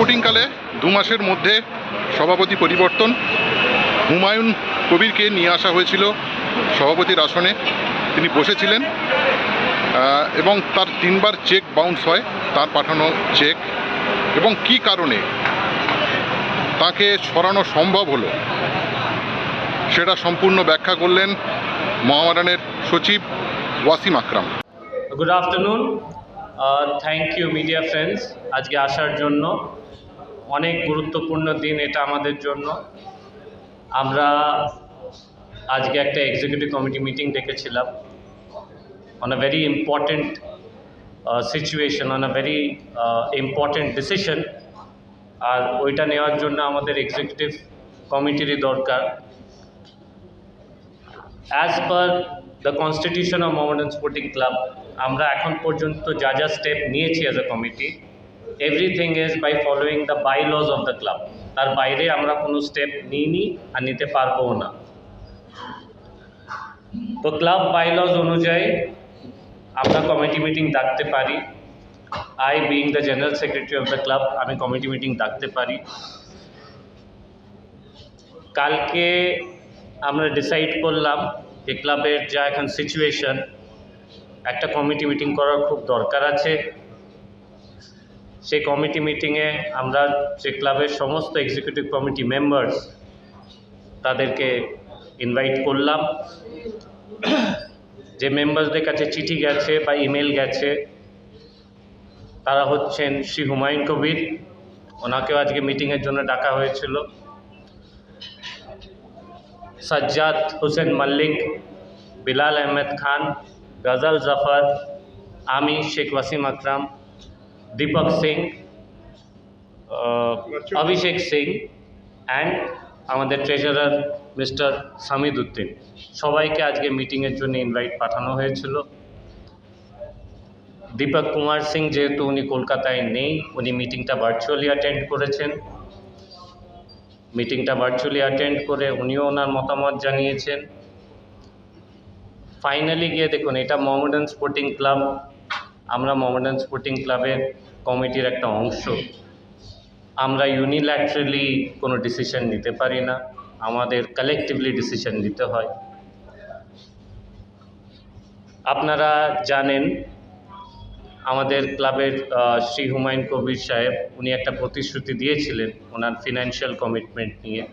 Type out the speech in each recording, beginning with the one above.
স্পোর্টিংকালে 2 মাসের মধ্যে সভাপতি পরিবর্তন। হুমায়ুন কবিরকে নিয়ে আসা হয়েছিল সভাপতির আসনে, তিনি বসেছিলেন এবং তার 3 বার চেক বাউন্স হয়, তার পাঠানো চেক, এবং কি কারণে তাকে সরানো সম্ভব হলো সেটা সম্পূর্ণ ব্যাখ্যা করলেন মোহামেডানের সচিব Wasim Akram. Good afternoon, thank you media friends, আজকে আসার জন্য। অনেক গুরুত্বপূর্ণ দিন এটা আমাদের জন্য। আমরা আজকে একটা এক্সিকিউটিভ কমিটি মিটিং ডেকেছিলাম on a very important situation, on a very important decision. আর ওইটা নেওয়ার জন্য আমাদের এক্সিকিউটিভ কমিটিরই দরকার। As per the constitution of Mohammedan Sporting Club, আমরা এখন পর্যন্ত যা যা স্টেপ নিয়েছি as a committee, everything is by following the bylaws of the club. তার বাইরে আমরা কোনো স্টেপ নিইনি আর নিতে পারবও না। তো ক্লাব বাইলজ অনুযায়ী আমরা কমিটি মিটিং ডাকতে পারি। I being the general secretary of the club, আমি কমিটি মিটিং ডাকতে পারি। কালকে আমরা ডিসাইড করলাম যে ক্লাবের যা এখন সিচুয়েশন, একটা কমিটি মিটিং করার খুব দরকার আছে। সেই কমিটি মিটিংয়ে আমরা যে ক্লাবের সমস্ত এক্সিকিউটিভ কমিটি মেম্বার্স তাদেরকে ইনভাইট করলাম। যে মেম্বারসদের কাছে চিঠি গেছে বা ইমেল গেছে তারা হচ্ছেন শ্রী হুমায়ুন কবির, ওনাকেও আজকে মিটিংয়ের জন্য ডাকা হয়েছিল। সাজ্জাদ হোসেন মল্লিক, বিলাল আহমেদ খান, গজল জাফর, আমি শেখ ওয়াসিম আকরাম, দীপক সিং, অভিষেক সিং অ্যান্ড আমাদের ট্রেজারার মিস্টার সামিদ উদ্দিন, সবাইকে আজকে মিটিংয়ের জন্য ইনভাইট পাঠানো হয়েছিল। দীপক কুমার সিং যেহেতু উনি কলকাতায় নেই, উনি মিটিংটা ভার্চুয়ালি অ্যাটেন্ড করেছেন। মিটিংটা ভার্চুয়ালি অ্যাটেন্ড করে উনিও ওনার মতামত জানিয়েছেন। ফাইনালি গিয়ে দেখুন, এটা মোহামেডান স্পোর্টিং ক্লাব, আমরা মোহামেডান স্পোর্টিং ক্লাবের কমিটির একটা অংশ। আমরা ইউনিল্যাটারালি কোনো ডিসিশন নিতে পারি না, আমাদের কালেকটিভলি ডিসিশন নিতে হয়। আপনারা জানেন আমাদের ক্লাবের শ্রী হুমায়ুন কবির সাহেব, উনি একটা প্রতিশ্রুতি দিয়েছিলেন ওনার ফিনান্সিয়াল কমিটমেন্ট নিয়ে।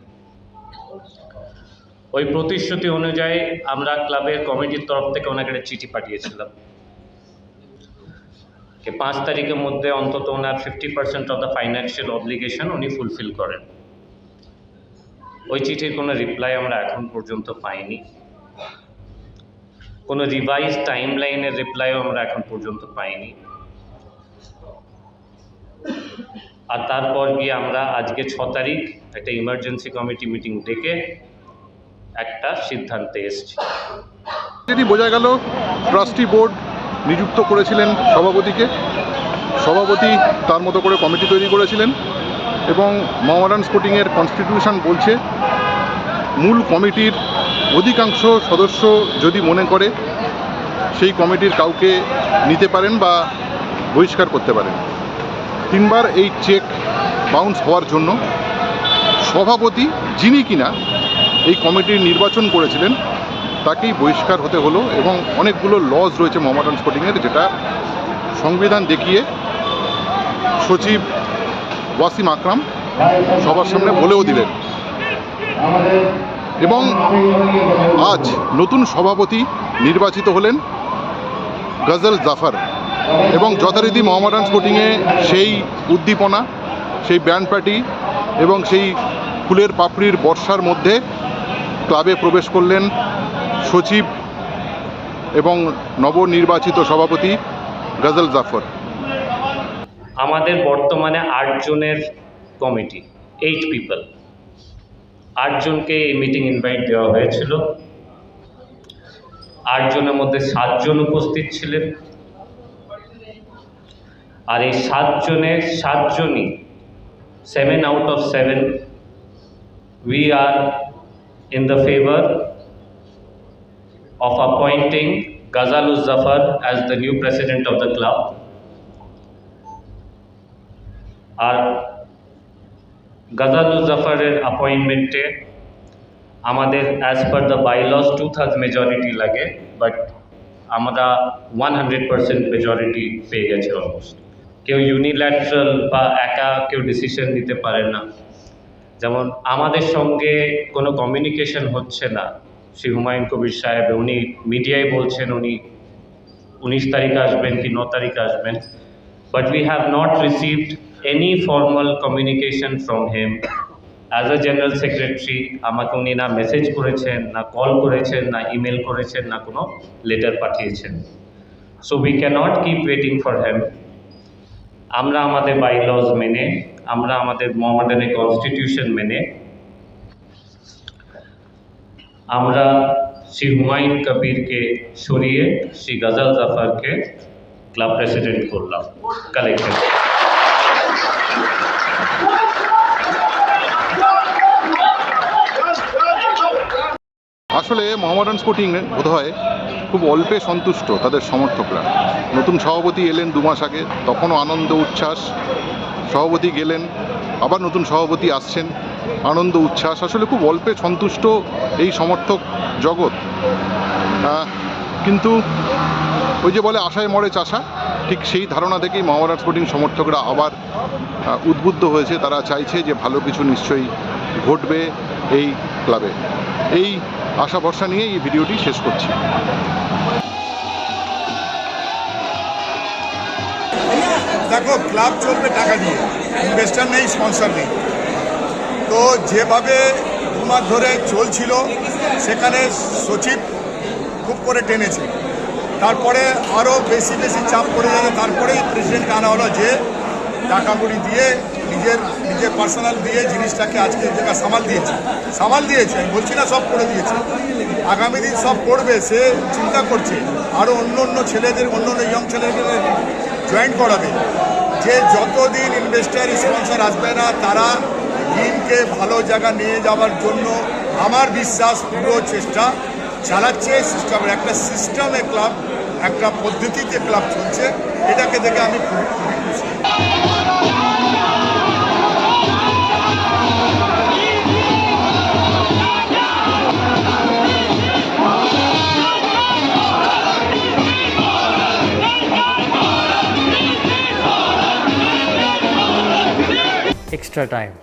ওই প্রতিশ্রুতি অনুযায়ী আমরা ক্লাবের কমিটির তরফ থেকে ওনাকে একটা চিঠি পাঠিয়েছিলাম যে 5 তারিখের মধ্যে অন্তত ওনার 50% অফ দ্য ফাইন্যান্সিয়াল অব্লিগেশন উনি ফুলফিল করেন। ওই চিঠির কোনো রিপ্লাই আমরা এখন পর্যন্ত পাইনি, কোনো রিভাইজ টাইম লাইনের রিপ্লাইও আমরা এখন পর্যন্ত পাইনি। আর তারপর গিয়ে আমরা আজকে 6 তারিখ একটা ইমার্জেন্সি কমিটি মিটিং ডেকে একটা সিদ্ধান্তে এসেছি। যেটি বোঝা গেল, ট্রাস্টি বোর্ড নিযুক্ত করেছিলেন সভাপতিকে, সভাপতি তার মতো করে কমিটি তৈরি করেছিলেন, এবং মোহামেডান স্পোর্টিংয়ের কনস্টিটিউশন বলছে মূল কমিটির অধিকাংশ সদস্য যদি মনে করে সেই কমিটির কাউকে নিতে পারেন বা বহিষ্কার করতে পারেন। 3 বার এই চেক বাউন্স হওয়ার জন্য সভাপতি, যিনি কিনা এই কমিটির নির্বাচন করেছিলেন, তাকেই বহিষ্কার হতে হলো। এবং অনেকগুলো লজ রয়েছে মোহামেডান স্পোর্টিংয়ের, যেটা সংবিধান দেখিয়ে সচিব ওয়াসিম আকরাম সবার সামনে বলেও দিলেন। এবং আজ নতুন সভাপতি নির্বাচিত হলেন গজল জাফর, এবং যথারীতি মোহামেডান স্পোর্টিংয়ে সেই উদ্দীপনা, সেই ব্যান্ড পার্টি এবং সেই ফুলের পাপড়ির বর্ষার মধ্যে ক্লাবে প্রবেশ করলেন সচিব এবং নবনির্বাচিত সভাপতি গজল জাফর। আমাদের বর্তমানে 8 জনের কমিটি, 8 পিপল, 8 জনকে এই মিটিং ইনভাইট দেওয়া হয়েছিল। 8 জনের মধ্যে 7 জন উপস্থিত ছিলেন। আর এই 7 জনের 7 জনই 7 out of 7 we are in the favor of appointing Ghazaluz Zafar as the new president of the club. আর গাজালুল জাফারের অ্যাপয়েন্টমেন্টে আমাদের অ্যাজ পার দ্য বাইলস 2/3 মেজরিটি লাগে, বাট আমরা 100% মেজরিটি পেয়ে গেছে অলমোস্ট। কেউ ইউনিল্যাটারাল বা একা কেউ ডিসিশন নিতে পারে না। যেমন আমাদের সঙ্গে কোনো কমিউনিকেশন হচ্ছে না, শ্রী হুমায়ুন কবির সাহেব উনি মিডিয়ায় বলছেন উনি 19 তারিখ আসবেন কি 9 তারিখ আসবেন, but we have not received any formal communication from him. As a general secretary আমাকে উনি না মেসেজ করেছেন, না কল করেছেন, না ইমেল করেছেন, না কোনো লেটার পাঠিয়েছেন। So we cannot keep waiting for him. আমরা আমাদের বাইলজ মেনে, আমরা আমাদের মোহামেডানের কনস্টিটিউশন মেনে আমরা শ্রী হুমায়ুন কবিরকে সরিয়ে শ্রী গাজাল জাফারকে ক্লাব প্রেসিডেন্ট করলাম কালেক্টিভ। আসলে মোহামেডান স্পোর্টিং বোধহয় খুব অল্পে সন্তুষ্ট তাদের সমর্থকরা। নতুন সভাপতি এলেন 2 মাস আগে, তখনও আনন্দ উচ্ছ্বাস। সভাপতি গেলেন, আবার নতুন সভাপতি আসছেন, আনন্দ উচ্ছ্বাস। আসলে খুব অল্পে সন্তুষ্ট এই সমর্থক জগৎ। কিন্তু ওই যে বলে আশায় মরে চাষা, ঠিক সেই ধারণা থেকেই মোহামেডান স্পোর্টিং সমর্থকরা আবার উদ্বুদ্ধ হয়েছে। তারা চাইছে যে ভালো কিছু নিশ্চয়ই ঘটবে এই ক্লাবে। এই আশা ভরসা নিয়ে এই ভিডিওটি শেষ করছি। দেখো, ক্লাব চলবে টাকা দিয়ে, ইনভেস্টার নেই, স্পন্সর নেই। তো যেভাবে 2 মাস ধরে চলছিল সেখানে সচিব খুব করে টেনেছে, তারপরে আরও বেশি চাপ পড়ে যাবে। তারপরেই প্রেসিডেন্টকে আনা হলো যে টাকা কড়ি দিয়ে নিজের পার্সোনাল দিয়ে জিনিসটাকে আজকে জায়গা সামাল দিয়েছে। আমি বলছি না সব করে দিয়েছে, আগামী দিন সব করবে। সে চিন্তা করছে আরও অন্য ছেলেদের, অন্য ইয়ং ছেলেদের জয়েন করাবে, যে যতদিন ইনভেস্টার স্পন্সর আসবে না তারা টিমকে ভালো জায়গা নিয়ে যাওয়ার জন্য আমার বিশ্বাস পুরো চেষ্টা চালাচ্ছে। সিস্টেমের একটা সিস্টেমে ক্লাব, একটা পদ্ধতিতে ক্লাব চলছে, এটাকে দেখে আমি খুবই খুশি। extra time.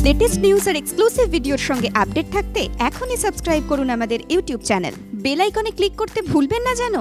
লেটেস্ট নিউজ আর এক্সক্লুসিভ ভিডিওর সঙ্গে আপডেট থাকতে এখনই সাবস্ক্রাইব করুন আমাদের ইউটিউব চ্যানেল। বেল আইকনে ক্লিক করতে ভুলবেন না যেন।